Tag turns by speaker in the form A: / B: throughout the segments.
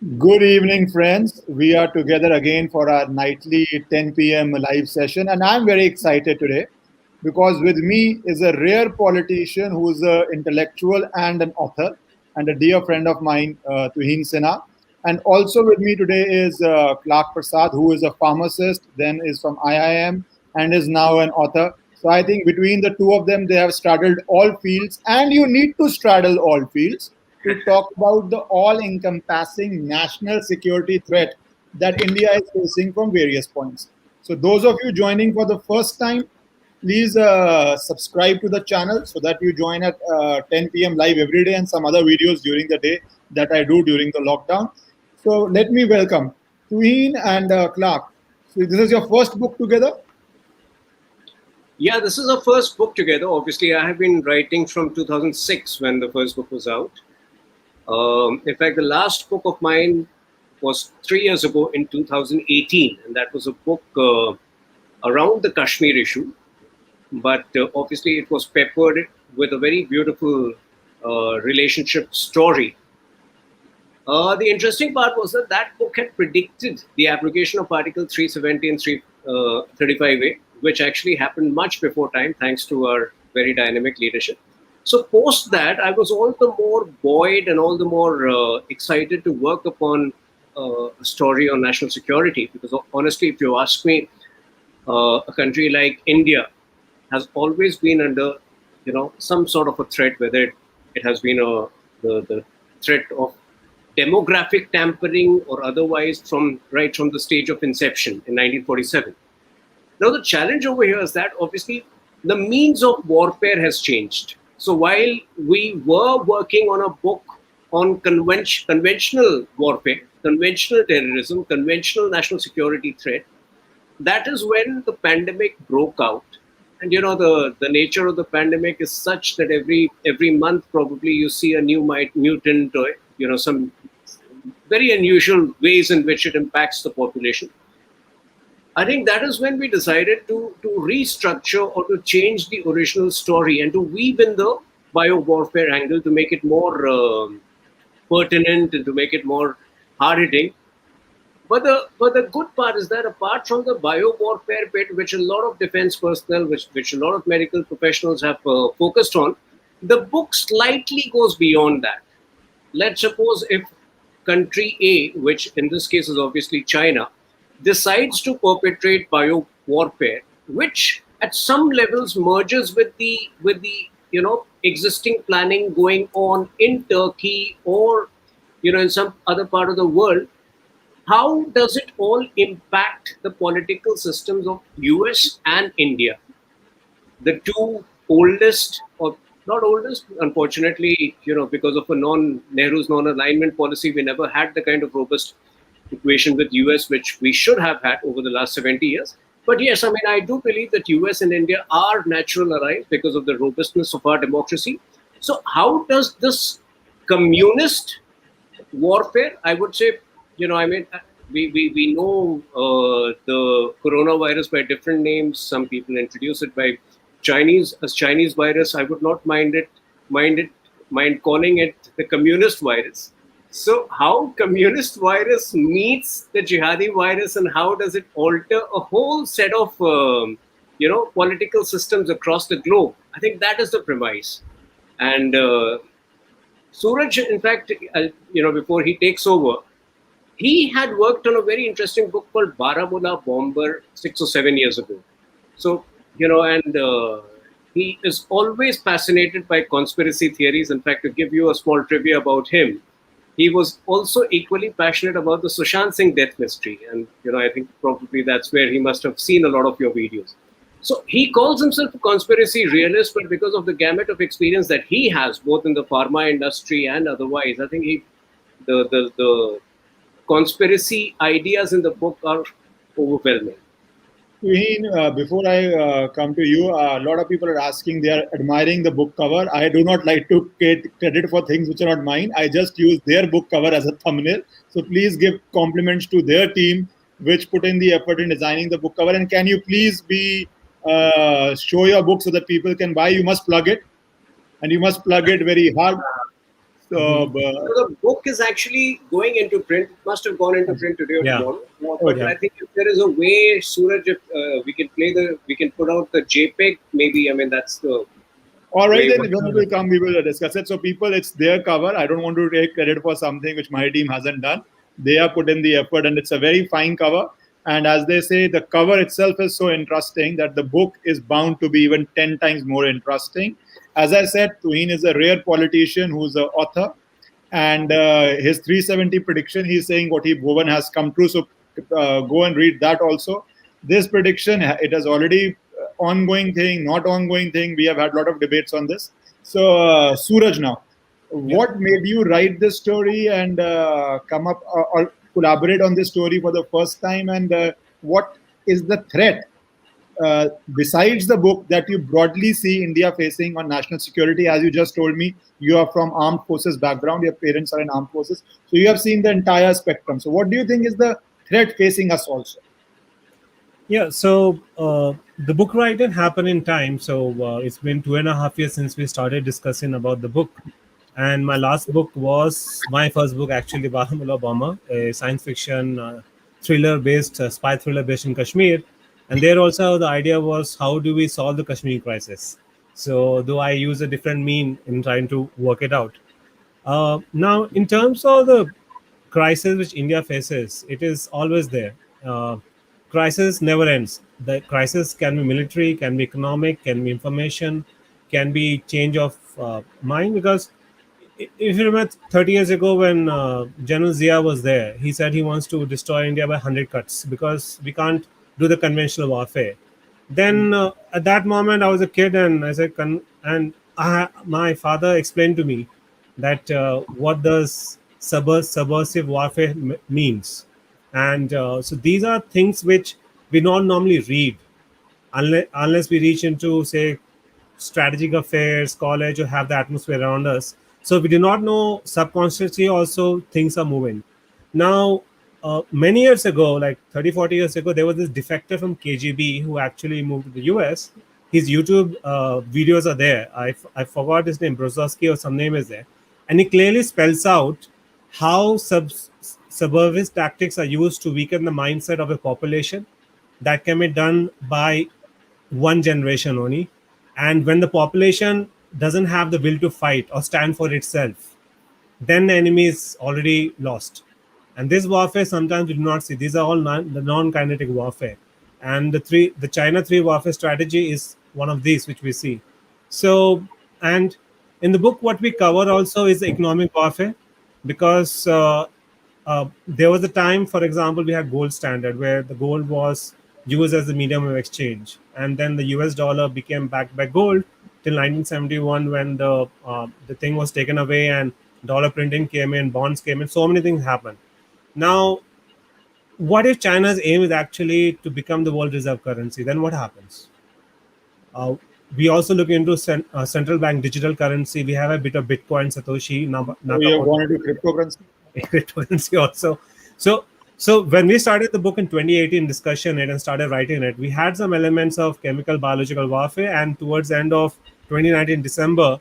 A: Good evening, friends. We are together again for our nightly 10 p.m. live session, and I'm very excited today because with me is a rare politician who's an intellectual and an author, and a dear friend of mine, TUHIN Sinha. And also with me today is Clark Prasad, who is a pharmacist, then is from IIM, and is now an author. So I think between the two of them, they have straddled all fields, and you need to straddle all fields to talk about the all-encompassing national security threat that India is facing from various points. So those of you joining for the first time, please subscribe to the channel so that you join at 10 p.m. live every day and some other videos during the day that I do during the lockdown. So let me welcome Tuhin and Clark. So this is your first book together?
B: Yeah, this is our first book together. Obviously, I have been writing from 2006 when the first book was out. In fact, the last book of mine was 3 years ago in 2018, and that was a book around the Kashmir issue. But obviously, it was peppered with a very beautiful relationship story. The interesting part was that that book had predicted the abrogation of Article 370 and 335A, which actually happened much before time, thanks to our very dynamic leadership. So post that, I was all the more buoyed and all the more excited to work upon a story on national security. Because honestly, if you ask me, a country like India has always been under, some sort of a threat, whether it has been the threat of demographic tampering or otherwise right from the stage of inception in 1947. Now, the challenge over here is that obviously the means of warfare has changed. So while we were working on a book on conventional warfare, conventional terrorism, conventional national security threat, that is when the pandemic broke out. And the nature of the pandemic is such that every month probably you see a new mutant or some very unusual ways in which it impacts the population. I think that is when we decided to restructure or to change the original story and to weave in the bio-warfare angle to make it more pertinent and to make it more hard-hitting. But the good part is that apart from the bio-warfare bit, which a lot of defense personnel, which a lot of medical professionals have focused on, the book slightly goes beyond that. Let's suppose if country A, which in this case is obviously China, decides to perpetrate bio warfare, which at some levels merges with the existing planning going on in Turkey or in some other part of the world. How does it all impact the political systems of US and India, the two oldest, or not oldest, unfortunately, because of Nehru's non-alignment policy, we never had the kind of robust equation with US, which we should have had over the last 70 years. But yes, I do believe that US and India are natural allies because of the robustness of our democracy. So how does this communist warfare, I would say, we know the coronavirus by different names. Some people introduce it by Chinese virus. I would not mind calling it the communist virus. So how communist virus meets the jihadi virus, and how does it alter a whole set of political systems across the globe? I think that is the premise. And Suraj, in fact, before he takes over, he had worked on a very interesting book called Baramulla Bomber 6 or 7 years ago. So, he is always fascinated by conspiracy theories. In fact, to give you a small trivia about him, he was also equally passionate about the Sushant Singh death mystery. And, I think probably that's where he must have seen a lot of your videos. So he calls himself a conspiracy realist, but because of the gamut of experience that he has, both in the pharma industry and otherwise, I think the conspiracy ideas in the book are overwhelming.
A: Before I come to you, a lot of people are asking, they are admiring the book cover. I do not like to get credit for things which are not mine. I just use their book cover as a thumbnail. So please give compliments to their team, which put in the effort in designing the book cover. And can you please show your book so that people can buy? You must plug it, and you must plug it very hard. So,
B: So the book is actually going into print. It must have gone into print today or
C: Yeah.
B: tomorrow. But
A: okay.
B: I think if there is a way, Suraj, if we can put out the JPEG. Maybe I mean that's the
A: All right,
B: way.
A: then when it will come, we will discuss it. So, people, it's their cover. I don't want to take credit for something which my team hasn't done. They have put in the effort, and it's a very fine cover. And as they say, the cover itself is so interesting that the book is bound to be even 10 times more interesting. As I said, Tuhin is a rare politician who's an author, and his 370 prediction, he's saying what he woven has come true. So go and read that also. This prediction, it has already ongoing thing, not ongoing thing. We have had a lot of debates on this. So Suraj, now,
C: Yeah.
A: what made you write this story and come up or collaborate on this story for the first time, and what is the threat besides the book that you broadly see India facing on national security? As you just told me, you are from armed forces background, your parents are in armed forces, so you have seen the entire spectrum. So what do you think is the threat facing us also?
C: Yeah, so the book writing happened in time. So it's been 2.5 years since we started discussing about the book. And my last book was my first book, actually, Bahamullah Bomber, a science fiction thriller based, spy thriller based in Kashmir. And there also the idea was how do we solve the Kashmir crisis? So, do I use a different mean in trying to work it out? Now, in terms of the crisis which India faces, it is always there. Uh, Crisis never ends. The crisis can be military, can be economic, can be information, can be change of mind. Because if you remember 30 years ago when General Zia was there, he said he wants to destroy India by 100 cuts because we can't do the conventional warfare. Then at that moment, I was a kid, and I said, my father explained to me that what does subversive warfare means, and so these are things which we not normally read unless we reach into, say, strategic affairs, college, or have the atmosphere around us. So we do not know subconsciously also things are moving. Now, many years ago, like 30, 40 years ago, there was this defector from KGB who actually moved to the US. His YouTube videos are there. I forgot his name, Brozowski or some name is there. And he clearly spells out how subversive tactics are used to weaken the mindset of a population. That can be done by one generation only. And when the population doesn't have the will to fight or stand for itself, then the enemy is already lost. And this warfare sometimes we do not see. These are all the non-kinetic warfare. And the China 3 warfare strategy is one of these which we see. So, and in the book, what we cover also is the economic warfare, because there was a time, for example, we had gold standard where the gold was used as the medium of exchange, and then the US dollar became backed by gold till 1971 when the thing was taken away and dollar printing came in, bonds came in, so many things happened. Now, what if China's aim is actually to become the world reserve currency? Then what happens? Uh, we also look into central bank digital currency. We have a bit of Bitcoin, Satoshi
A: So you have
C: Nakamoto
A: gone into cryptocurrency.
C: cryptocurrency also. So so when we started the book in 2018, discussion it and started writing it, we had some elements of chemical biological warfare, and towards the end of 2019 December,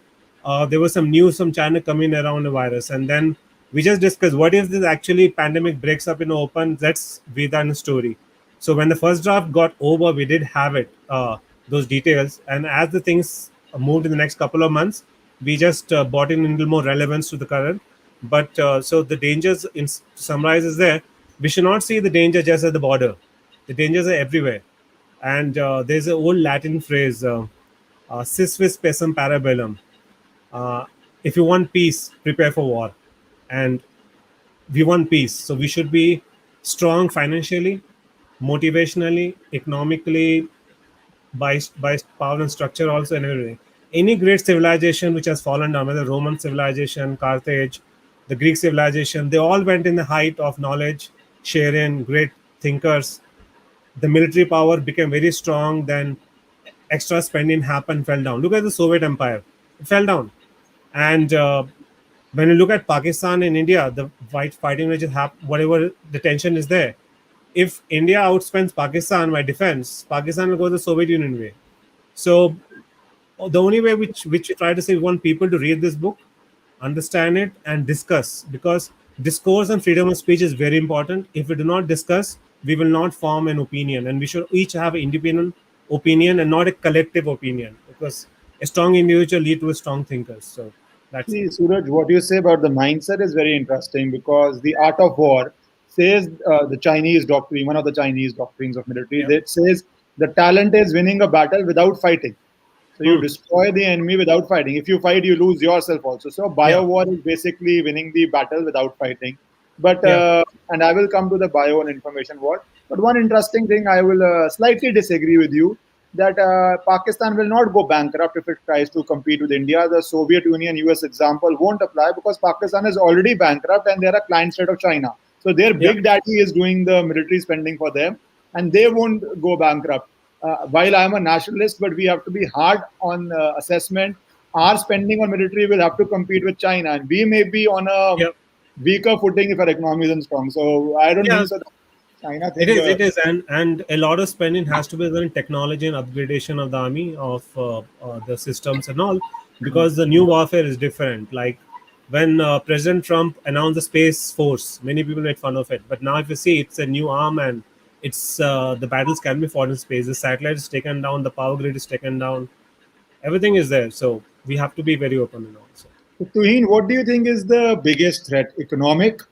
C: there was some news from China coming around the virus, and then we just discussed what if this actually pandemic breaks up in the open. Let's read that in a story. So when the first draft got over, we did have it, those details, and as the things moved in the next couple of months, we just brought in a little more relevance to the current. But so the dangers, to summarize, is there. We should not see the danger just at the border. The dangers are everywhere. And there's an old Latin phrase, "sis vis pacem para bellum." Uh, if you want peace, prepare for war. And we want peace. So we should be strong financially, motivationally, economically, by power and structure also, and everything. Any great civilization which has fallen down, whether Roman civilization, Carthage, the Greek civilization, they all went in the height of knowledge, sharing, great thinkers. The military power became very strong, then extra spending happened, fell down. Look at the Soviet Empire, it fell down. And when you look at Pakistan and India, the fighting which is whatever the tension is there, if India outspends Pakistan by defense, Pakistan will go the Soviet Union way. So the only way which we try to say we want people to read this book understand it, and discuss, because discourse and freedom of speech is very important. If we do not discuss, we will not form an opinion, and we should each have an independent opinion and not a collective opinion, because a strong individual lead to a strong thinkers. So that's it.
A: See, Suraj, what you say about the mindset is very interesting because the art of war says the Chinese doctrine, one of the Chinese doctrines of military,
C: Yeah.
A: that says the talent is winning a battle without fighting. So you
C: Hmm.
A: destroy the enemy without fighting. If you fight, you lose yourself also. So
C: Yeah.
A: bio war is basically winning the battle without fighting. But
C: Yeah.
A: and I will come to the bio and information war. But one interesting thing, I will slightly disagree with you that Pakistan will not go bankrupt if it tries to compete with India. The Soviet Union US example won't apply because Pakistan is already bankrupt and they're a client state of China. So their
C: Yeah.
A: big daddy is doing the military spending for them and they won't go bankrupt. While I'm a nationalist, but we have to be hard on assessment. Our spending on military will have to compete with China, and we may be on a
C: Yeah.
A: weaker footing if our economy isn't strong. So I don't
C: Yeah.
A: think so. That China
C: It
A: thing.
C: is. It is, and a lot of spending has to be done in technology and upgradation of the army, of the systems and all, because the new warfare is different. Like when President Trump announced the space force, many people made fun of it. But now, if you see, it's a new arm, and it's the battles can be fought in space. The satellite is taken down, the power grid is taken down, everything is there. So we have to be very open and all. So
A: So, Tuhin, what do you think is the biggest threat? Economic,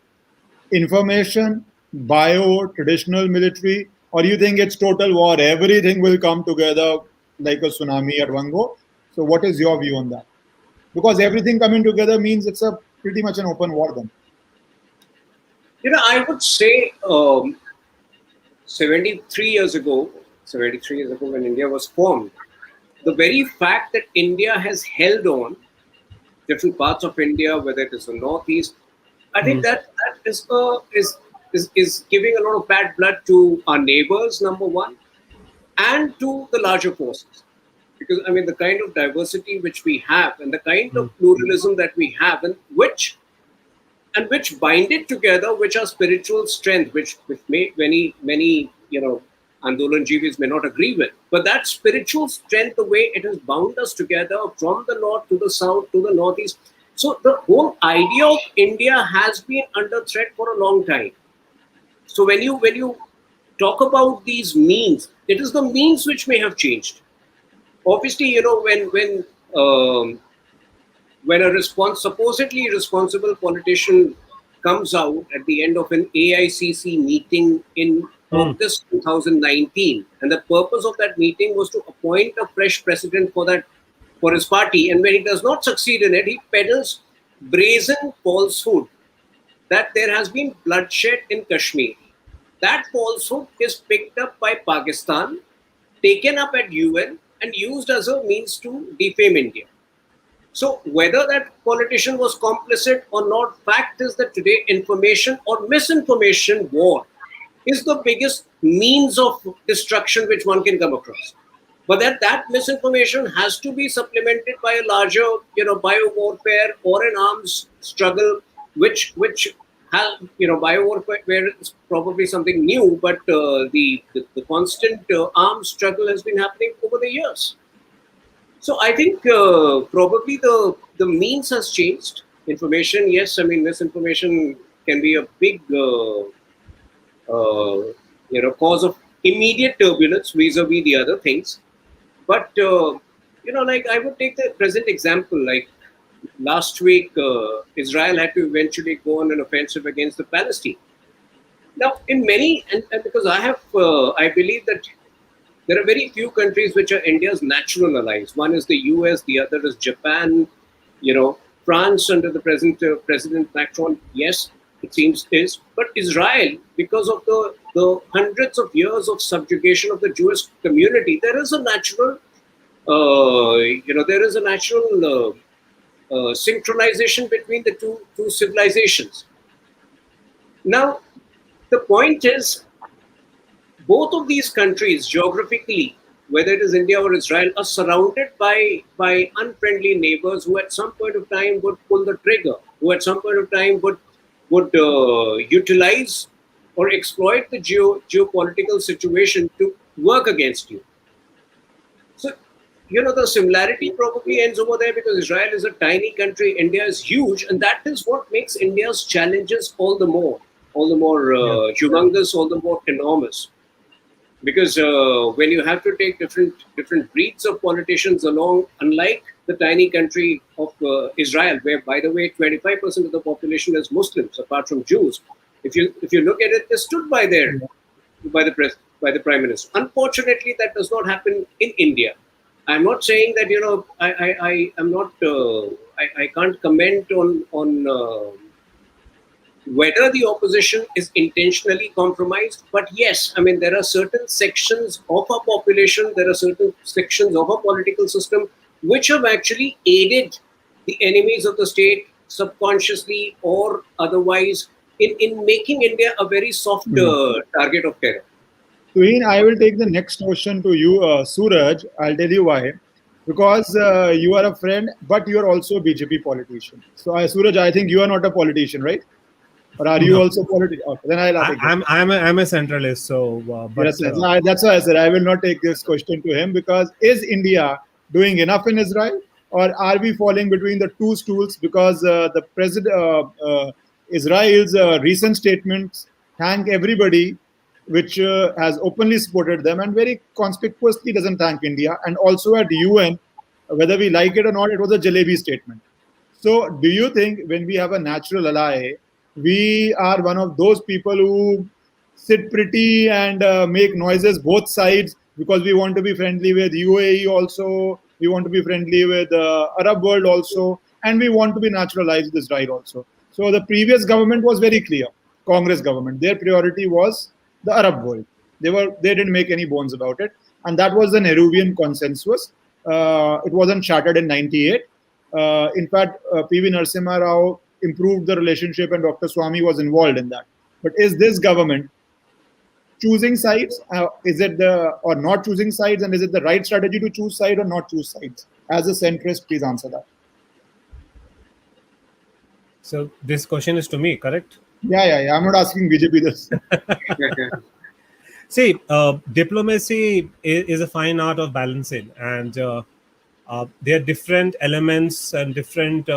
A: information, bio, traditional military, or you think it's total war? Everything will come together like a tsunami at one go. So, what is your view on that? Because everything coming together means it's a pretty much an open war then.
B: I would say 73 years ago, 73 years ago when India was formed, the very fact that India has held on different parts of India, whether it is the northeast, I think
C: hmm.
B: that is giving a lot of bad blood to our neighbors, number one, and to the larger forces. Because I mean, the kind of diversity which we have, and the kind
C: Hmm.
B: of pluralism that we have, and which bind it together, which are spiritual strength, which may many Andolan Jeevis may not agree with, but that spiritual strength, the way it has bound us together from the north to the south to the northeast. So the whole idea of India has been under threat for a long time. So when you talk about these means, it is the means which may have changed. Obviously, when a supposedly responsible politician comes out at the end of an AICC meeting in
C: Hmm.
B: August 2019, and the purpose of that meeting was to appoint a fresh president for his party, and when he does not succeed in it, he peddles brazen falsehood that there has been bloodshed in Kashmir. That falsehood is picked up by Pakistan, taken up at UN, and used as a means to defame India. So whether that politician was complicit or not, fact is that today information or misinformation war is the biggest means of destruction which one can come across. But that misinformation has to be supplemented by a larger, bio warfare or an arms struggle, which has, bio warfare is probably something new, but the constant arms struggle has been happening over the years. So I think probably the means has changed. Information, yes. I mean, misinformation can be a big cause of immediate turbulence vis-a-vis the other things. But like I would take the present example. Like last week, Israel had to eventually go on an offensive against the Palestine. Now, in many, and because I believe that there are very few countries which are India's natural allies. One is the US, the other is Japan. France under the present President Macron, yes, it seems is. But Israel, because of the hundreds of years of subjugation of the Jewish community, there is a natural, synchronization between the two civilizations. Now, the point is, both of these countries geographically, whether it is India or Israel, are surrounded by unfriendly neighbors who at some point of time would pull the trigger, who at some point of time would utilize or exploit the geopolitical situation to work against you. So the similarity probably ends over there because Israel is a tiny country, India is huge, and that is what makes India's challenges all the more
C: Yeah.
B: humongous, all the more enormous. Because when you have to take different breeds of politicians along, unlike the tiny country of Israel, where by the way 25% of the population is Muslims apart from Jews, if you look at it, they stood by there by the prime minister. Unfortunately, that does not happen in India. I'm not saying that I am not I can't comment on whether the opposition is intentionally compromised. But yes, I mean, there are certain sections of our population, there are certain sections of our political system which have actually aided the enemies of the state subconsciously or otherwise in making India a very soft target of terror.
A: Tuhin, I will take the next question to you, Suraj. I'll tell you why. Because you are a friend, but you are also a BJP politician. So, Suraj, I think you are not a politician, right? Or are you
C: No,
A: also a politician? Okay, then I'll take this.
C: I'm a centralist. So, but
A: Yes, yes. That's why I said I will not take this question to him because is India doing enough in Israel, or are we falling between the two stools? Because the president, Israel's recent statements thank everybody, which has openly supported them, and very conspicuously doesn't thank India. And also at UN, whether we like it or not, it was a jalebi statement. So, do you think when we have a natural ally, we are one of those people who sit pretty and make noises both sides because we want to be friendly with UAE also, we want to be friendly with Arab world also, and we want to be natural allies with Israel also. So the previous government was very clear. Congress government, their priority was the Arab world. They didn't make any bones about it, and that was the Nehruvian consensus. It wasn't shattered in '98. In fact, PV Narasimha Rao improved the relationship, and Dr. Swamy was involved in that. But is this government choosing sides? Is it the or not choosing sides, and is it the right strategy to choose side or not choose sides? As a centrist, please answer that.
C: so this question is to me, correct?
A: Yeah. I'm not asking BJP this.
C: See, diplomacy is a fine art of balancing, and there are different elements and different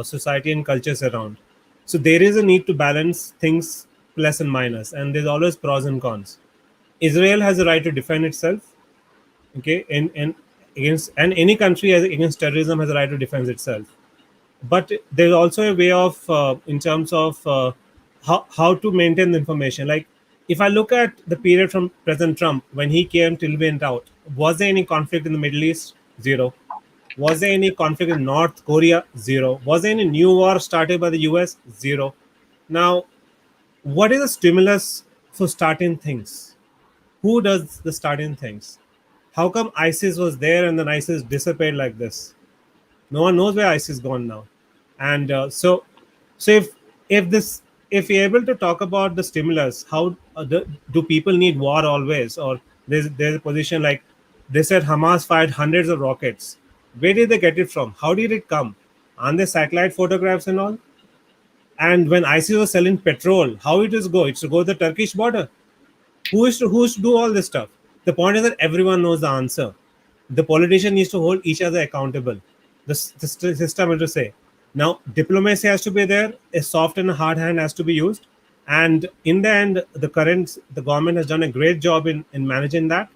C: society and cultures around. So there is a need to balance things plus and minus, and there's always pros and cons. Israel has a right to defend itself, okay, and against, and any country has, against terrorism has a right to defend itself. But there's also a way of in terms of how to maintain the information. Like if I look at the period from President Trump when he came till went out, was there any conflict in the Middle East? Zero. Was there any conflict in North Korea? Zero. Was there any new war started by the US? Zero. Now, what is the stimulus for starting things? Who does the starting things? How come ISIS was there and then ISIS disappeared like this? No one knows where ISIS is gone now. And so if we're able to talk about the stimulus, how do people need war always? Or there's a position like they said Hamas fired hundreds of rockets. Where did they get it from? How did it come? Aren't there satellite photographs and all? And when ISIS was selling petrol, how it is go? It's to go to the Turkish border. Who is to do all this stuff? The point is that everyone knows the answer. The politician needs to hold each other accountable. The system is to say. Now, diplomacy has to be there. A soft and a hard hand has to be used. And in the end, the government has done a great job in managing that.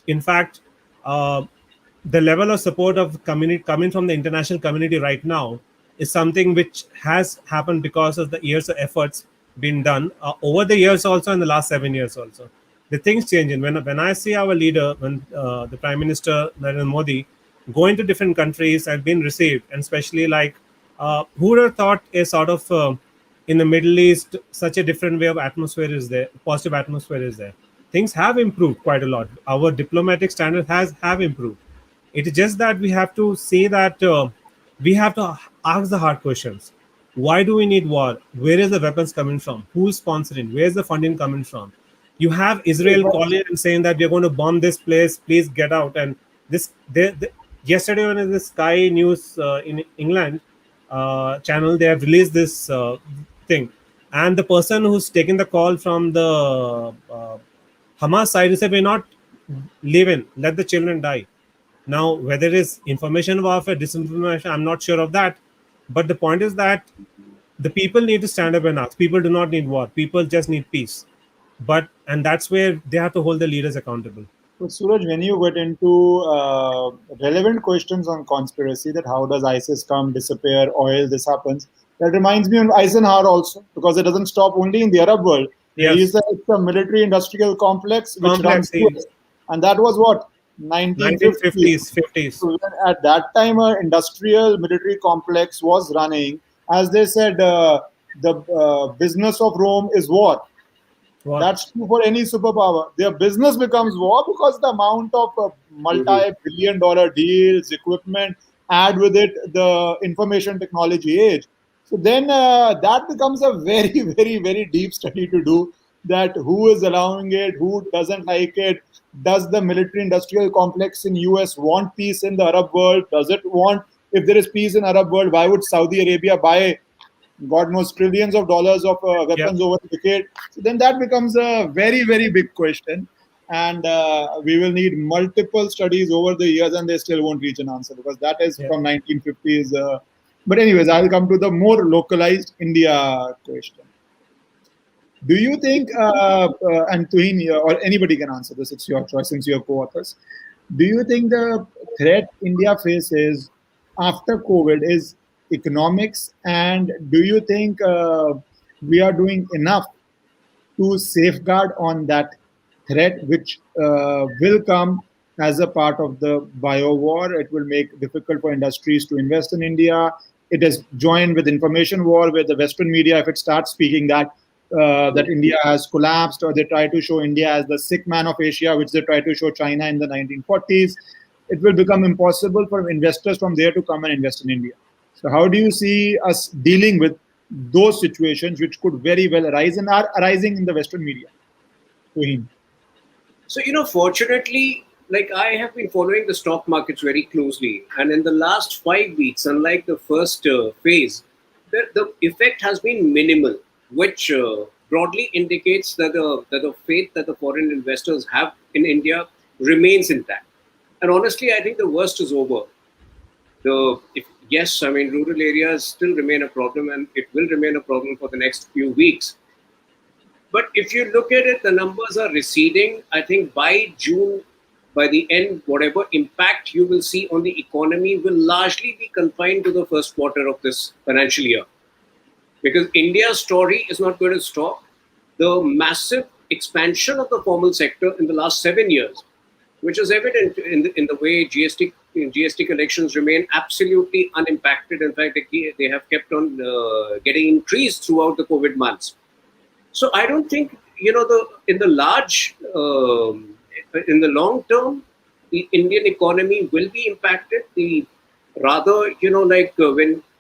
C: In fact, the level of support of community coming from the international community right now is something which has happened because of the years of efforts been done over the years, also in the last 7 years also. The things changing. When I see our leader, when the Prime Minister Narendra Modi going to different countries and been received, and especially like who would have thought a sort of in the Middle East such a different way of atmosphere is there, positive atmosphere is there. Things have improved quite a lot. Our diplomatic standards have improved. It is just that we have to see that we have to ask the hard questions. Why do we need war? Where is the weapons coming from? Who's sponsoring? Where's the funding coming from? You have Israel calling and saying that we're going to bomb this place. Please get out. And this yesterday on the Sky News in England channel, they have released this thing, and the person who's taking the call from the Hamas side said, "We're not leaving. Let the children die." Now, whether it is information warfare, disinformation, I'm not sure of that. But the point is that the people need to stand up and ask. People do not need war. People just need peace. And that's where they have to hold the leaders accountable.
A: But Suraj, when you get into relevant questions on conspiracy, that how does ISIS come, disappear, oil, this happens, that reminds me of Eisenhower also, because it doesn't stop only in the Arab world.
C: Yes.
A: He said it's a military-industrial complex which runs through it. And that was what?
C: 1950s, 50s.
A: So at that time, an industrial military complex was running. As they said, the business of Rome is war.
C: What?
A: That's true for any superpower. Their business becomes war because the amount of multi-billion-dollar deals, equipment, add with it the information technology age. So then that becomes a very, very, very deep study to do. That who is allowing it, who doesn't like it. Does the military-industrial complex in US want peace in the Arab world? Does it want? If there is peace in Arab world, why would Saudi Arabia buy God knows trillions of dollars of weapons over a decade? So then that becomes a very, very big question. And we will need multiple studies over the years and they still won't reach an answer because that is from 1950s. But anyways, I'll come to the more localized India question. Do you think, and Tuhin or anybody can answer this, it's your choice since you're co-authors. Do you think the threat India faces after COVID is economics, and do you think we are doing enough to safeguard on that threat which will come as a part of the bio war? It will make difficult for industries to invest in India. It is joined with information war where the Western media, if it starts speaking that India has collapsed, or they try to show India as the sick man of Asia, which they try to show China in the 1940s, it will become impossible for investors from there to come and invest in India. So how do you see us dealing with those situations which could very well arise and are arising in the Western media?
B: So, fortunately, like I have been following the stock markets very closely. And in the last 5 weeks, unlike the first phase, the effect has been minimal, which broadly indicates that the faith that the foreign investors have in India remains intact. And honestly, I think the worst is over. Yes, I mean, rural areas still remain a problem and it will remain a problem for the next few weeks. But if you look at it, the numbers are receding. I think by June, by the end, whatever impact you will see on the economy will largely be confined to the first quarter of this financial year. Because India's story is not going to stop. The massive expansion of the formal sector in the last 7 years, which is evident in the way GST collections remain absolutely unimpacted. In fact, they have kept on getting increased throughout the COVID months. So I don't think, in the long term, the Indian economy will be impacted. When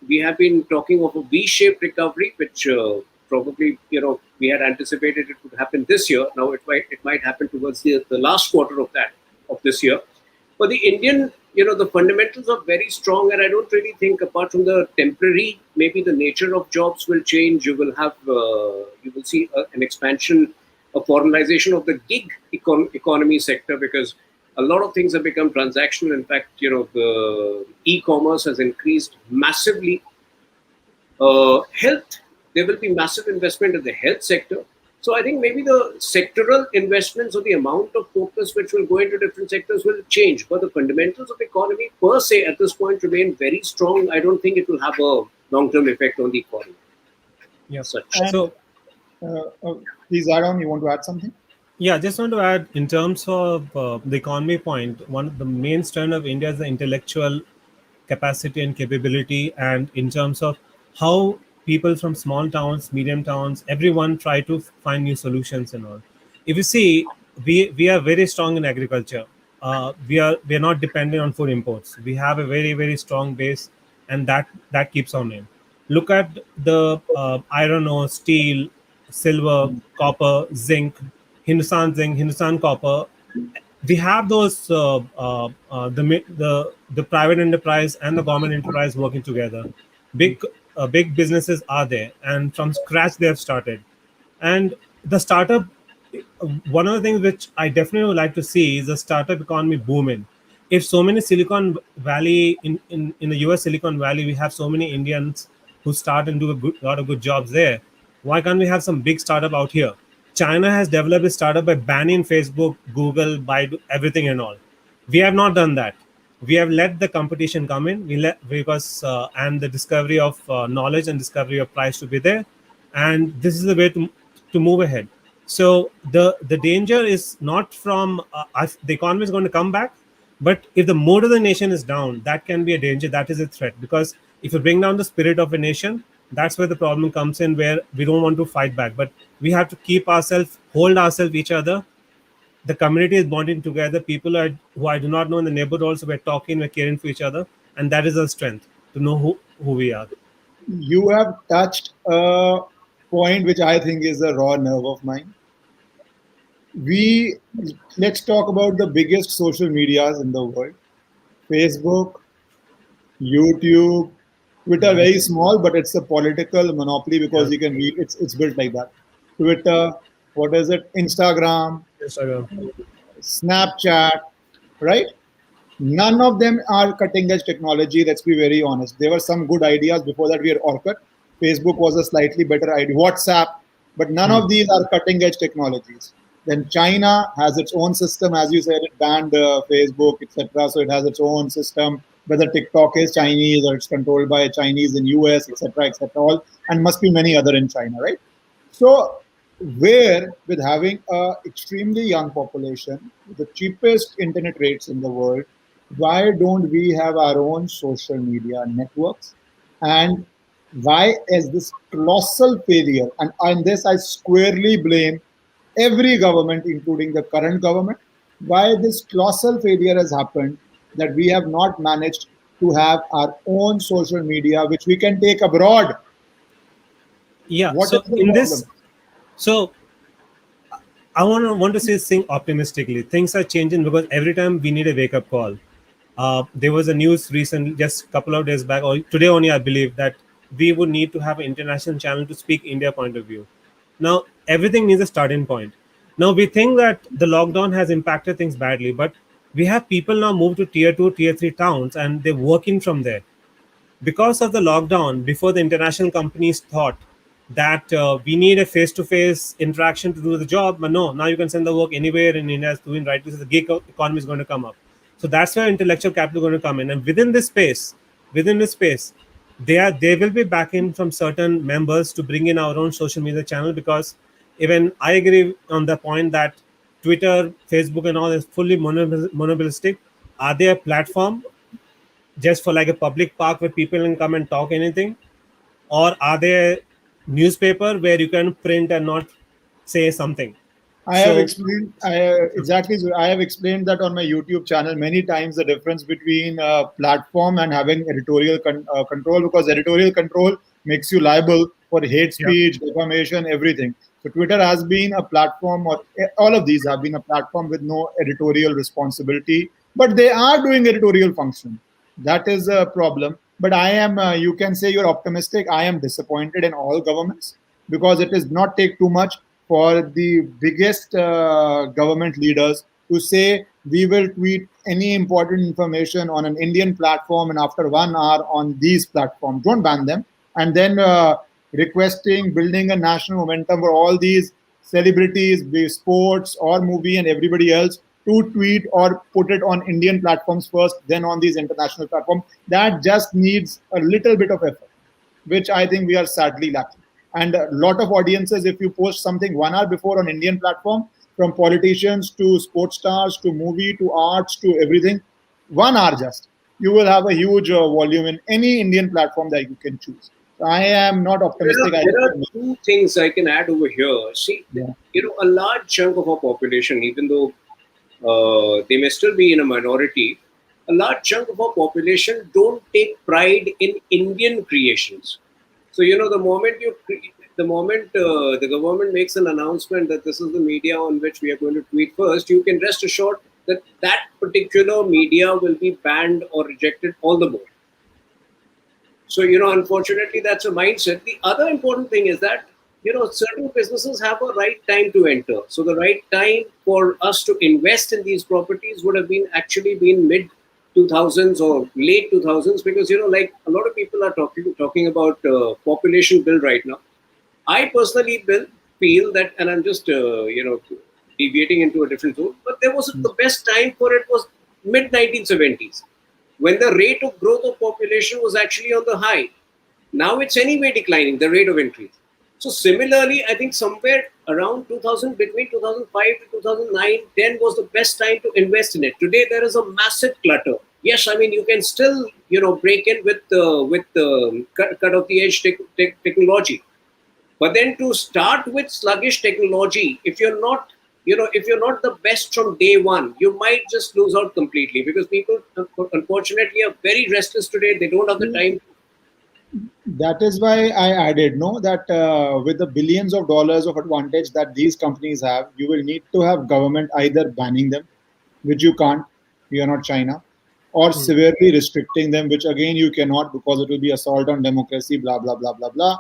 B: we have been talking of a V-shaped recovery, which probably, we had anticipated it would happen this year. Now it might happen towards the last quarter of this year. But the Indian, the fundamentals are very strong, and I don't really think, apart from the temporary, maybe the nature of jobs will change. You will see an expansion, a formalization of the gig economy sector, because a lot of things have become transactional. In fact, the e-commerce has increased massively. Health, there will be massive investment in the health sector. So I think maybe the sectoral investments or the amount of focus which will go into different sectors will change. But the fundamentals of the economy per se at this point remain very strong. I don't think it will have a long-term effect on the economy.
C: Yeah.
A: So, please add on. You want to add something?
C: Yeah, I just want to add in terms of the economy point, one of the main strength of India is the intellectual capacity and capability, and in terms of how people from small towns, medium towns, everyone try to find new solutions and all. If you see, we are very strong in agriculture. We are not dependent on food imports. We have a very, very strong base, and that keeps on in. Look at the iron ore, steel, silver, copper, zinc, Hindustan zinc, Hindustan copper. We have those the private enterprise and the government enterprise working together. Big businesses are there, and from scratch they have started. And the startup, one of the things which I definitely would like to see is the startup economy booming. if so many Silicon Valley in the US Silicon Valley, we have so many Indians who start and do a lot of good jobs there. Why can't we have some big startup out here? China has developed a startup by banning Facebook, Google, Baidu, everything and all. We have not done that. We have let the competition come in. We let because and the discovery of knowledge and discovery of price to be there, and this is the way to move ahead. So the danger is not from the economy is going to come back, but if the mood of the nation is down, that can be a danger. That is a threat, because if you bring down the spirit of a nation, that's where the problem comes in, where we don't want to fight back, but we have to keep ourselves, hold ourselves, each other. The community is bonding together. People who I do not know in the neighborhood also, we're talking, we're caring for each other, and that is our strength, to know who we are.
A: You have touched a point which I think is a raw nerve of mine. Let's talk about the biggest social medias in the world: Facebook, YouTube, Twitter. Very small, but it's a political monopoly because you can read. It's built like that. Twitter, what is it? Instagram, Snapchat, right? None of them are cutting edge technology. Let's be very honest. There were some good ideas before that. We had Orkut. Facebook was a slightly better idea. WhatsApp, but none of these are cutting edge technologies. Then China has its own system, as you said, it banned Facebook, etc. So it has its own system. Whether TikTok is Chinese or it's controlled by Chinese in US, etc., etc. All, and must be many other in China, right? So where with having a extremely young population, the cheapest internet rates in the world, why don't we have our own social media networks? And why is this colossal failure? And on this, I squarely blame every government, including the current government. Why this colossal failure has happened, that we have not managed to have our own social media, which we can take abroad.
C: Yeah. What so in this, so I want to say think optimistically. Things are changing because every time we need a wake up call. There was a news recently, just a couple of days back, or today only, I believe, that we would need to have an international channel to speak India point of view. Now, everything needs a starting point. Now, we think that the lockdown has impacted things badly, but we have people now move to tier 2, tier 3 towns, and they're working from there. Because of the lockdown, before the international companies thought that we need a face-to-face interaction to do the job, but no, now you can send the work anywhere in India. Doing right, because the gig economy is going to come up. So that's where intellectual capital is going to come in, and within this space, they will be backing from certain members to bring in our own social media channel. Because even I agree on the point that Twitter, Facebook, and all is fully monopolistic. Are they a platform just for like a public park where people can come and talk anything, or are they a newspaper where you can print and not say something?
A: I have explained exactly. I have explained that on my YouTube channel many times, the difference between platform and having editorial control, because editorial control makes you liable for hate speech, defamation, everything. So Twitter has been a platform, or all of these have been a platform with no editorial responsibility, but they are doing editorial function. That is a problem. But I am, you can say you're optimistic. I am disappointed in all governments, because it does not take too much for the biggest government leaders to say, we will tweet any important information on an Indian platform, and after 1 hour on these platforms, don't ban them. And then requesting, building a national momentum for all these celebrities, be sports or movie and everybody else, to tweet or put it on Indian platforms first, then on these international platforms. That just needs a little bit of effort, which I think we are sadly lacking. And a lot of audiences, if you post something 1 hour before on Indian platform, from politicians to sports stars to movie to arts to everything, 1 hour just, you will have a huge volume in any Indian platform that you can choose. So I am not optimistic.
B: There are two things I can add over here. See, a large chunk of our population, even though they may still be in a minority, a large chunk of our population don't take pride in Indian creations. So, the moment the government makes an announcement that this is the media on which we are going to tweet first, you can rest assured that that particular media will be banned or rejected all the more. So, unfortunately, that's a mindset. The other important thing is that, certain businesses have a right time to enter. So the right time for us to invest in these properties would have been mid 2000s or late 2000s, because like a lot of people are talking about population bill right now. I personally feel that, and I'm just deviating into a different zone, but there was the best time for it was mid 1970s, when the rate of growth of population was actually on the high. Now it's anyway declining, the rate of increase. So similarly, I think somewhere around 2000, between 2005 to 2009, 10 was the best time to invest in it. Today there is a massive clutter. Yes, I mean you can still break in with the cut of the edge technology, but then to start with sluggish technology, if you're not the best from day one, you might just lose out completely, because people unfortunately are very restless today. They don't have the time.
A: That is why I added, no, that with the billions of dollars of advantage that these companies have, you will need to have government either banning them, which you can't, you are not China, or severely restricting them, which again you cannot, because it will be assault on democracy, blah, blah, blah, blah, blah.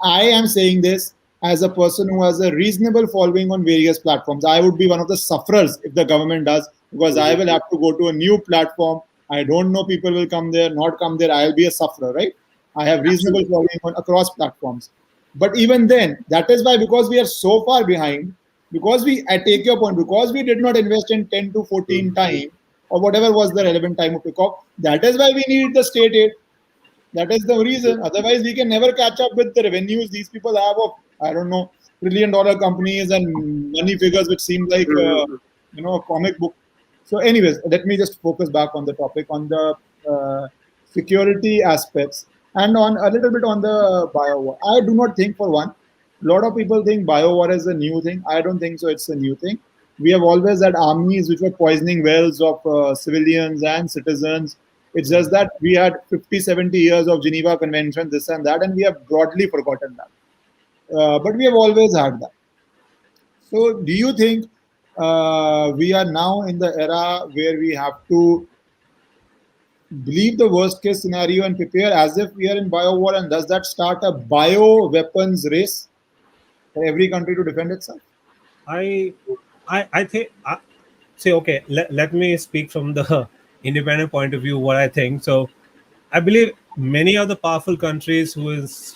A: I am saying this as a person who has a reasonable following on various platforms. I would be one of the sufferers if the government does, because I will have to go to a new platform. I don't know, people will come there, not come there. I'll be a sufferer, right? I have reasonable following on across platforms. But even then, that is why, because we are so far behind, because I take your point, because we did not invest in 10 to 14 time, or whatever was the relevant time of pickup, that is why we need the state aid. That is the reason. Otherwise, we can never catch up with the revenues these people have of, I don't know, trillion-dollar companies and money figures which seem like, a comic book. So anyways, let me just focus back on the topic, on the security aspects, and on a little bit on the biowar. I do not think, for one, a lot of people think biowar is a new thing. I don't think so. It's a new thing. We have always had armies which were poisoning wells of civilians and citizens. It's just that we had 50, 70 years of Geneva Convention, this and that, and we have broadly forgotten that. But we have always had that. So do you think we are now in the era where we have to believe the worst case scenario and prepare as if we are in biowar, and does that start a bio weapons race for every country to defend itself?
C: I think say okay. Let me speak from the independent point of view. What I think. So, I believe many of the powerful countries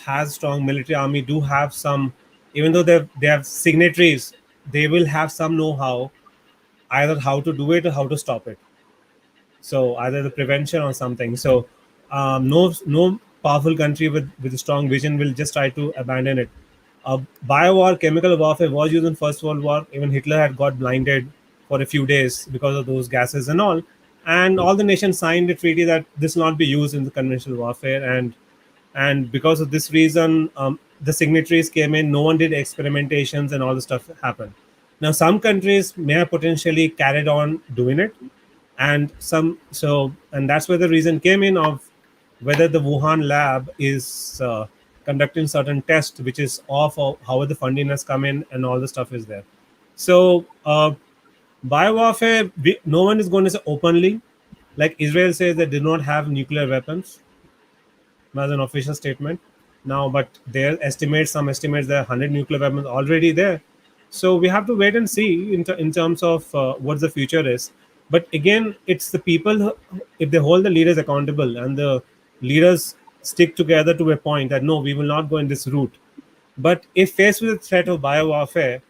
C: has strong military army do have some, even though they have signatories, they will have some know-how, either how to do it or how to stop it. So either the prevention or something. So no powerful country with a strong vision will just try to abandon it. Biowar, chemical warfare was used in First World War. Even Hitler had got blinded for a few days because of those gases and all. And all the nations signed a treaty that this will not be used in the conventional warfare. And because of this reason, the signatories came in. No one did experimentations, and all the stuff happened. Now some countries may have potentially carried on doing it, and that's where the reason came in of whether the Wuhan lab is conducting certain tests, which is off, or how the funding has come in, and all the stuff is there. So biowarfare, no one is going to say openly, like Israel says they do not have nuclear weapons as an official statement now, but some estimates there are 100 nuclear weapons already there. So we have to wait and see in terms of what the future is. But again, it's the people, if they hold the leaders accountable and the leaders stick together to a point that no, we will not go in this route. But if faced with the threat of biowarfare,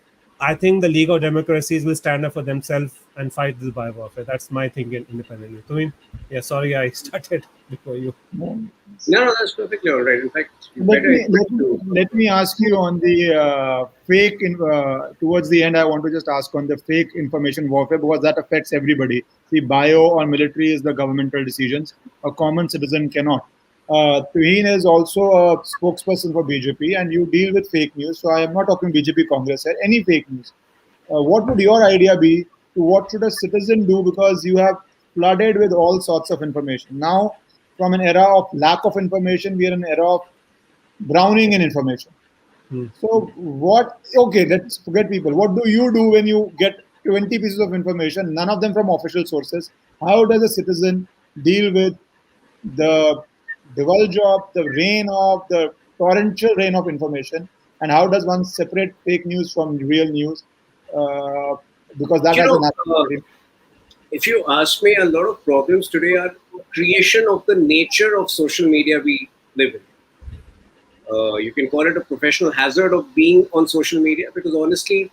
C: I think the League of Democracies will stand up for themselves and fight this biowarfare. That's my thinking independently. I mean, yeah, sorry, I started before you.
B: No, that's perfectly all right. In fact,
A: let me ask you on the fake. Towards the end, I want to just ask on the fake information warfare, because that affects everybody. See, bio or military is the governmental decisions. A common citizen cannot. TUHIN is also a spokesperson for BJP, and you deal with fake news. So I am not talking BJP Congress here. Any fake news. What would your idea be? What should a citizen do? Because you have flooded with all sorts of information. Now, from an era of lack of information, we are in an era of drowning in information. So okay, let's forget people. What do you do when you get 20 pieces of information, none of them from official sources? How does a citizen deal with the divulge of the torrential rain of information, and how does one separate fake news from real news? Because that has an
B: if you ask me, a lot of problems today are creation of the nature of social media we live in. You can call it a professional hazard of being on social media, because honestly,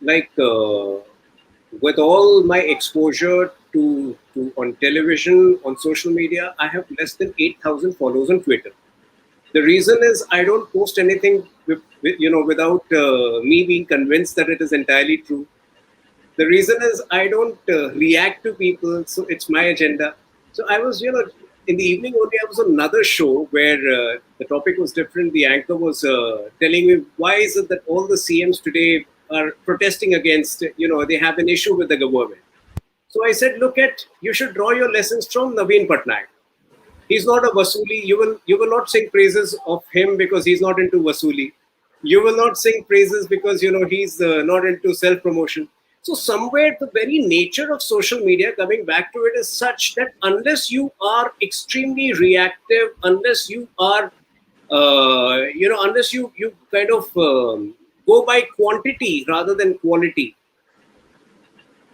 B: like with all my exposure to on television, on social media, I have less than 8,000 followers on Twitter. The reason is I don't post anything without me being convinced that it is entirely true. The reason is I don't react to people, so it's my agenda. So I was, in the evening only, I was on another show where the topic was different. The anchor was telling me, why is it that all the CMs today are protesting against, they have an issue with the government. So I said, you should draw your lessons from Naveen Patnaik. He's not a Vasuli. You will not sing praises of him because he's not into Vasuli. You will not sing praises because he's not into self-promotion. So somewhere the very nature of social media, coming back to it, is such that unless you are extremely reactive, unless you are, unless you kind of go by quantity rather than quality,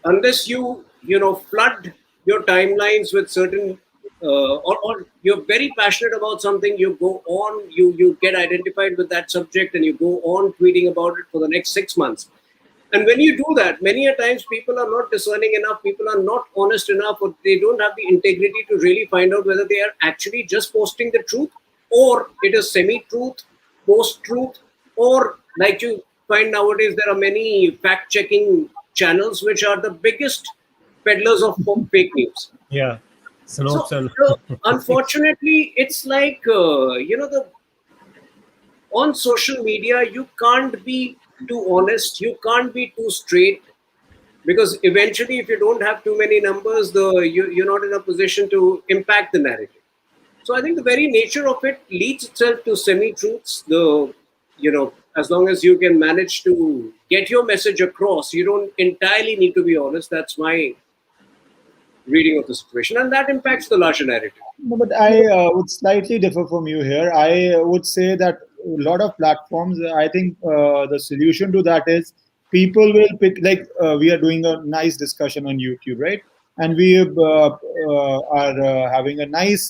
B: unless you flood your timelines with certain or you're very passionate about something, you go on, you get identified with that subject and you go on tweeting about it for the next 6 months. And when you do that, many a times people are not discerning enough, people are not honest enough, or they don't have the integrity to really find out whether they are actually just posting the truth, or it is semi-truth, post-truth, or like you find nowadays, there are many fact-checking channels which are the biggest peddlers of fake news.
C: Yeah.
B: So, unfortunately, it's like, on social media, you can't be too honest, you can't be too straight, because eventually, if you don't have too many numbers, you're not in a position to impact the narrative. So I think the very nature of it leads itself to semi-truths. As long as you can manage to get your message across, you don't entirely need to be honest. That's my reading of the situation, and that impacts the larger narrative.
A: No, but I would slightly differ from you here. I would say that a lot of platforms, I think the solution to that is people will pick, like we are doing a nice discussion on YouTube, right? And we are having a nice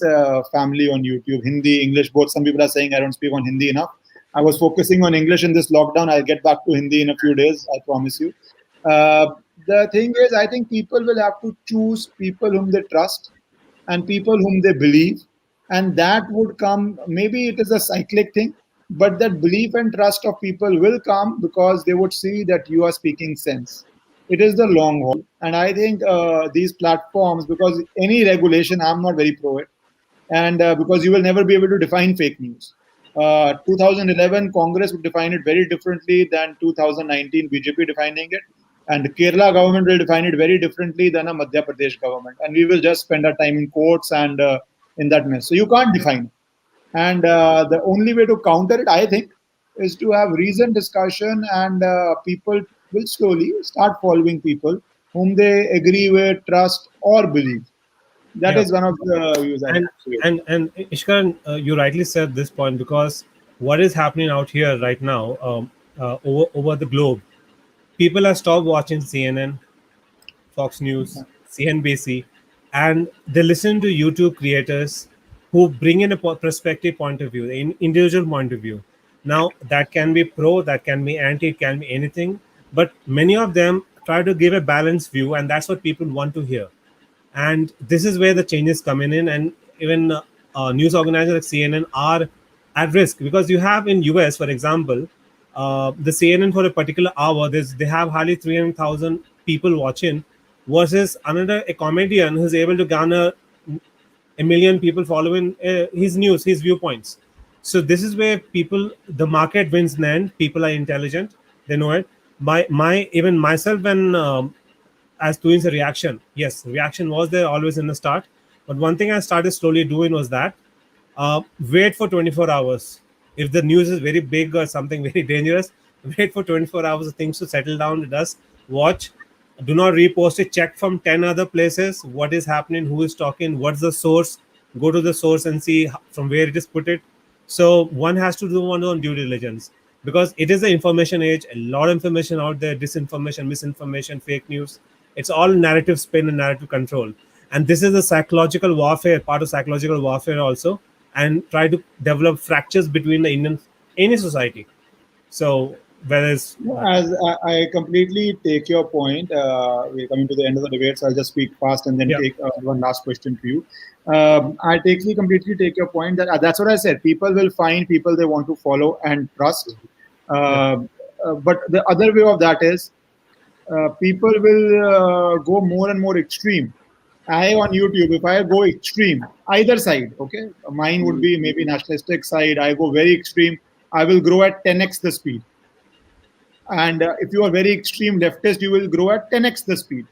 A: family on YouTube, Hindi, English, both. Some people are saying I don't speak on Hindi enough. I was focusing on English in this lockdown. I'll get back to Hindi in a few days, I promise you. The thing is, I think people will have to choose people whom they trust and people whom they believe, and that would come, maybe it is a cyclic thing, but that belief and trust of people will come because they would see that you are speaking sense. It is the long haul, and I think these platforms, because any regulation, I'm not very pro it, and because you will never be able to define fake news. 2011 Congress would define it very differently than 2019 BJP defining it, and the Kerala government will define it very differently than a Madhya Pradesh government, and we will just spend our time in courts and in that mess. So you can't define it, and the only way to counter it, I think, is to have reasoned discussion, and people will slowly start following people whom they agree with, trust, or believe. That is one of the views I have.
C: And Ishkaran, you rightly said this point, because what is happening out here right now, over the globe, people have stopped watching CNN, Fox News, CNBC, and they listen to YouTube creators who bring in a perspective point of view, an individual point of view. Now, that can be pro, that can be anti, it can be anything, but many of them try to give a balanced view, and that's what people want to hear. And this is where the changes come in, and even news organizers like CNN are at risk, because you have in US, for example, the CNN for a particular hour, they have hardly 300,000 people watching, versus a comedian who's able to garner a million people following his news, his viewpoints. So this is where the market wins in the end. People are intelligent, they know it. Even myself, when as doing a reaction, yes, reaction was there always in the start, but one thing I started slowly doing was that wait for 24 hours. If the news is very big or something very dangerous, wait for 24 hours of things to settle down with us. Watch, do not repost it, check from 10 other places what is happening, who is talking, what's the source, go to the source and see from where it is put it. So one has to do one on due diligence, because it is the information age, a lot of information out there, disinformation, misinformation, fake news. It's all narrative spin and narrative control. And this is a psychological warfare, part of psychological warfare also, and try to develop fractures between the Indian any society. So whether it's
A: As I completely take your point, we're coming to the end of the debate, so I'll just speak fast and then
C: yeah,
A: take one last question to you. Completely take your point that that's what I said. People will find people they want to follow and trust.
C: yeah.
A: Uh, but the other way of that is people will go more and more extreme. I on YouTube, if I go extreme, either side, okay, mine would be maybe nationalistic side. I go very extreme. I will grow at 10x the speed. And if you are very extreme leftist, you will grow at 10x the speed.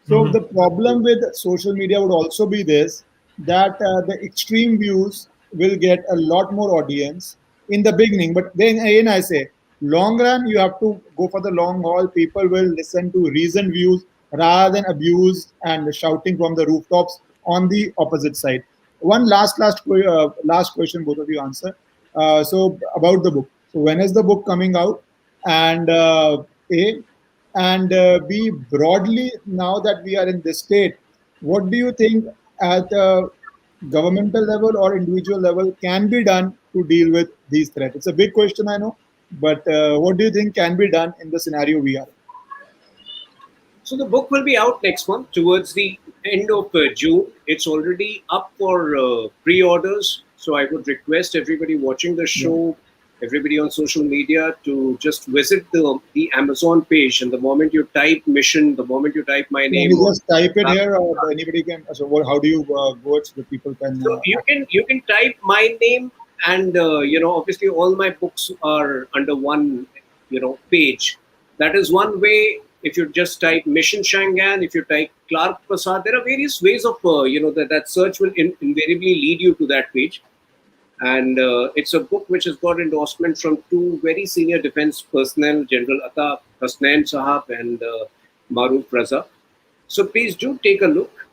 A: So
C: Mhm.
A: the problem with social media would also be this, that the extreme views will get a lot more audience in the beginning. But then again, I say, long run, you have to go for the long haul. People will listen to reasoned views rather than abuse and shouting from the rooftops on the opposite side. One last question, both of you answer. So about the book. So when is the book coming out? And A, and B, broadly, now that we are in this state, what do you think at a governmental level or individual level can be done to deal with these threats? It's a big question, I know, but what do you think can be done in the scenario we are in?
B: So the book will be out next month towards the end of June. It's already up for pre-orders. So I would request everybody watching the
A: Yeah.
B: show, everybody on social media, to just visit the Amazon page. And the moment you type mission, the moment you type my
A: Can
B: name,
A: you
B: or
A: just type it here, or anybody can? So, how do you go it so that people can?
B: so you can type my name, and obviously all my books are under one page. That is one way. If you just type Mission Shangan, if you type Clark Prasad, there are various ways of that search will invariably lead you to that page. And it's a book which has got endorsement from two very senior defense personnel, General Atta Hasnain Sahab and Maruf Raza. So please do take a look.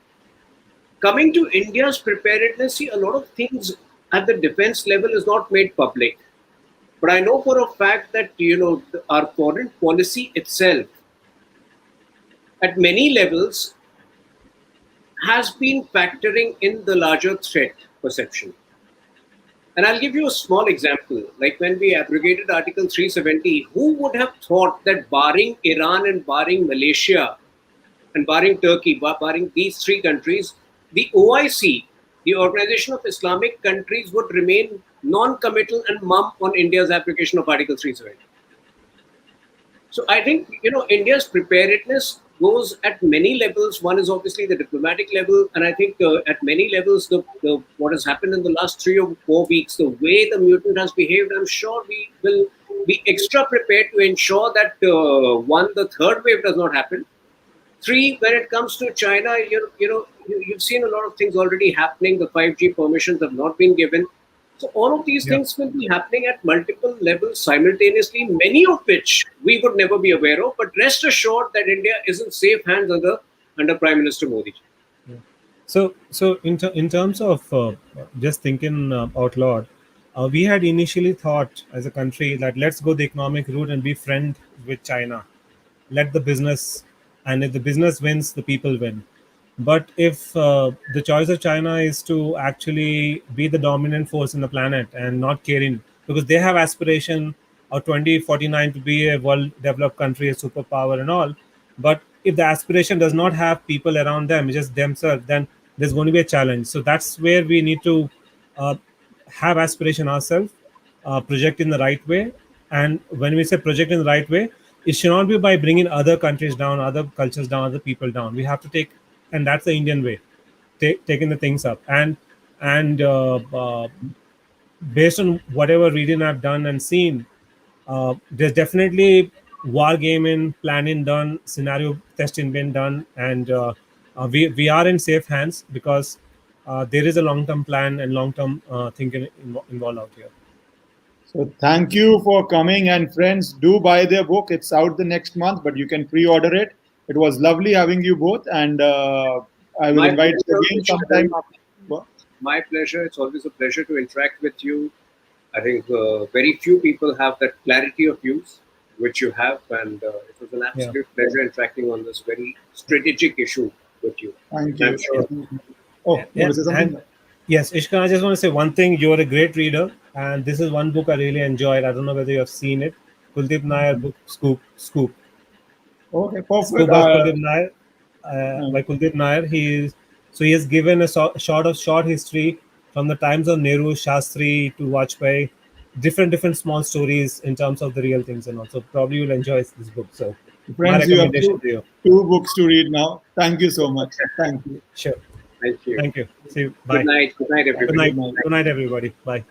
B: Coming to India's preparedness, see, a lot of things at the defense level is not made public. But I know for a fact that our foreign policy itself, at many levels, has been factoring in the larger threat perception. And I'll give you a small example. Like when we abrogated Article 370, who would have thought that barring Iran and barring Malaysia and barring Turkey, barring these three countries, the OIC, the Organization of Islamic Countries, would remain non-committal and mum on India's application of Article 370. So I think India's preparedness goes at many levels. One is obviously the diplomatic level, and I think at many levels, the what has happened in the last 3 or 4 weeks, the way the mutant has behaved, I'm sure we will be extra prepared to ensure that one, the third wave does not happen. 3, when it comes to China, you've seen a lot of things already happening. The 5G permissions have not been given. So all of these
C: Yeah.
B: things will be happening at multiple levels simultaneously, many of which we would never be aware of. But rest assured that India is in safe hands under Prime Minister Modi.
C: So in terms of just thinking out loud, we had initially thought as a country that let's go the economic route and be friend with China. Let the business, and if the business wins, the people win. But if the choice of China is to actually be the dominant force in the planet and not caring, because they have aspiration of 2049 to be a world developed country, a superpower and all, but if the aspiration does not have people around them, just themselves, then there's going to be a challenge. So that's where we need to uh, have aspiration ourselves, project in the right way. And when we say project in the right way, it should not be by bringing other countries down, other cultures down, other people down. We have to take, and that's the Indian way, taking the things up. And based on whatever reading I've done and seen, there's definitely war gaming, planning done, scenario testing been done, and we are in safe hands because there is a long term plan and long term thinking involved out here.
A: So thank you for coming, and friends, do buy their book. It's out the next month, but you can pre-order it. It was lovely having you both, and I will
B: My
A: invite you
B: pleasure,
A: again sometime
B: Ishkaran.
A: after.
B: My pleasure. It's always a pleasure to interact with you. I think very few people have that clarity of views. which you have, and it was an absolute pleasure interacting on this very strategic issue with you.
A: Thank you.
B: I'm sure.
A: Oh, want to say something?
C: And yes, Ishkaran, I just want to say one thing. You're a great reader, and this is one book I really enjoyed. I don't know whether you have seen it. Kuldeep Nair book, Scoop.
A: Okay, perfect.
C: Scoop of Kuldeep Nair, by Kuldeep Nair. He has given a short history from the times of Nehru, Shastri to Vajpayee, different small stories in terms of the real things and also probably you'll enjoy this book. So my
A: Friends, you have
C: recommendation to you.
A: two books to read now. Thank you so much. Thank you.
C: Sure.
B: Thank you.
C: Thank you. See you. Bye.
B: Good night. Good night, everybody.
C: Good night, everybody. Bye.